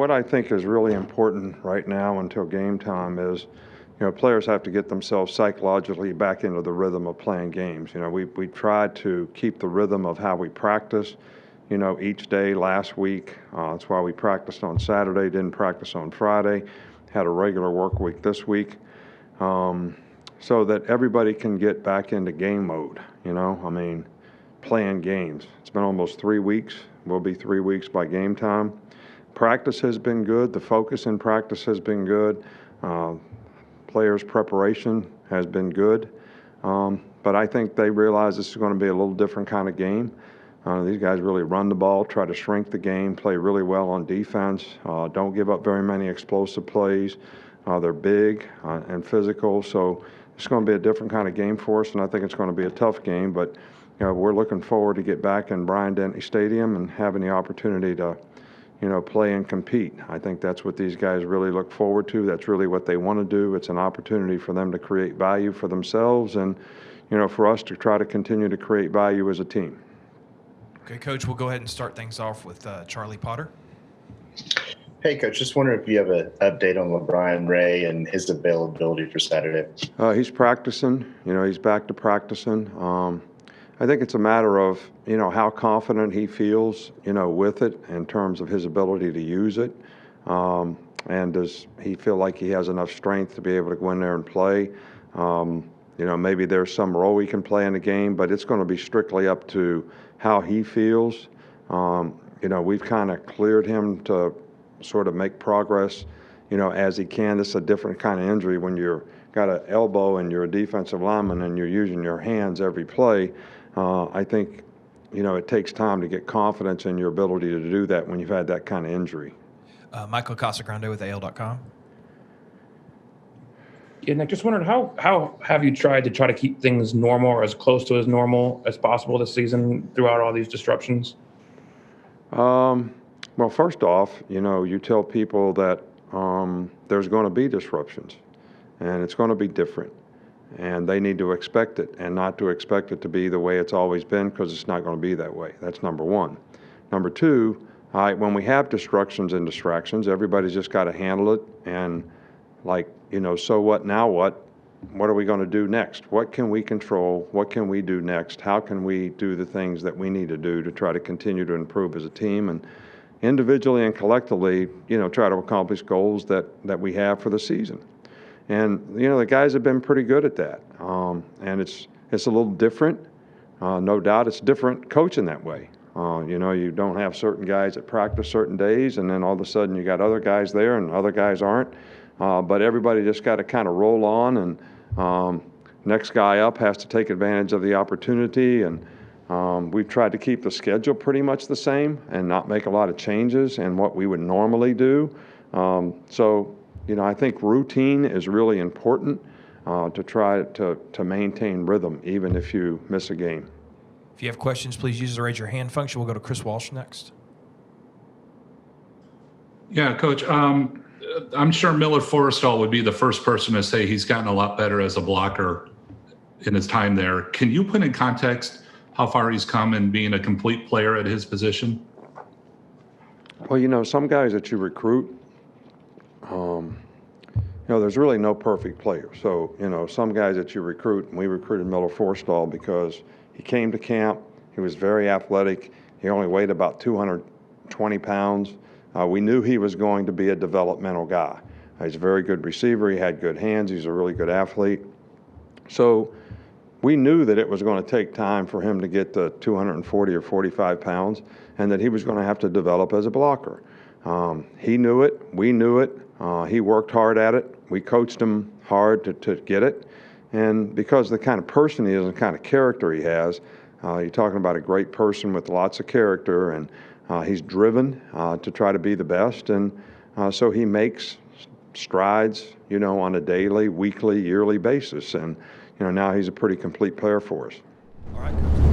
what I think is really important right now until game time is, players have to get themselves psychologically back into the rhythm of playing games. We tried to keep the rhythm of how we practice, each day last week. That's why we practiced on Saturday, didn't practice on Friday, had a regular work week this week, so that everybody can get back into game mode, playing games. It's been almost 3 weeks. Will be 3 weeks by game time. Practice has been good. The focus in practice has been good. Players' preparation has been good. But I think they realize this is going to be a little different kind of game. These guys really run the ball, try to shrink the game, play really well on defense, don't give up very many explosive plays. They're big and physical, so it's going to be a different kind of game for us, and I think it's going to be a tough game. But we're looking forward to get back in Bryant-Denny Stadium and having the opportunity to play and compete. I think that's what these guys really look forward to. That's really what they want to do. It's an opportunity for them to create value for themselves and, for us to try to continue to create value as a team. Okay, Coach, we'll go ahead and start things off with Charlie Potter. Hey, Coach, just wondering if you have an update on LaBryan Ray and his availability for Saturday. He's practicing. He's back to practicing. I think it's a matter of, how confident he feels, with it in terms of his ability to use it. And does he feel like he has enough strength to be able to go in there and play? Maybe there's some role he can play in the game, but it's going to be strictly up to how he feels. We've kind of cleared him to sort of make progress, as he can. This is a different kind of injury when you're got an elbow and you're a defensive lineman and you're using your hands every play. I think, it takes time to get confidence in your ability to do that when you've had that kind of injury. Michael Casagrande with AL.com. Yeah, Nick, just wondered how have you tried to keep things normal or as close to as normal as possible this season throughout all these disruptions? Well, first off, you tell people that there's going to be disruptions and it's going to be different. And they need to expect it and not to expect it to be the way it's always been, because it's not going to be that way. That's number one. Number two, when we have disruptions and distractions, everybody's just got to handle it and so what, now what? What are we going to do next? What can we control? What can we do next? How can we do the things that we need to do to try to continue to improve as a team and individually and collectively, try to accomplish goals that we have for the season? And, the guys have been pretty good at that. And it's a little different. No doubt it's different coaching that way. You don't have certain guys that practice certain days, and then all of a sudden you got other guys there and other guys aren't. But everybody just got to kind of roll on, and next guy up has to take advantage of the opportunity. And we've tried to keep the schedule pretty much the same and not make a lot of changes in what we would normally do. I think routine is really important to try to maintain rhythm, even if you miss a game. If you have questions, please use the raise your hand function. We'll go to Chris Walsh next. Yeah, Coach, I'm sure Miller Forristall would be the first person to say he's gotten a lot better as a blocker in his time there. Can you put in context how far he's come in being a complete player at his position? Well, some guys that you recruit, there's really no perfect player. So, some guys that you recruit, and we recruited Miller Forristall because he came to camp, he was very athletic, he only weighed about 220 pounds. We knew he was going to be a developmental guy. He's a very good receiver, he had good hands, he's a really good athlete. So we knew that it was going to take time for him to get to 240 or 45 pounds and that he was going to have to develop as a blocker. He knew it, we knew it, he worked hard at it, we coached him hard to get it. And because of the kind of person he is and the kind of character he has, you're talking about a great person with lots of character, and he's driven to try to be the best. And so he makes strides, on a daily, weekly, yearly basis. And, now he's a pretty complete player for us. All right, Coach.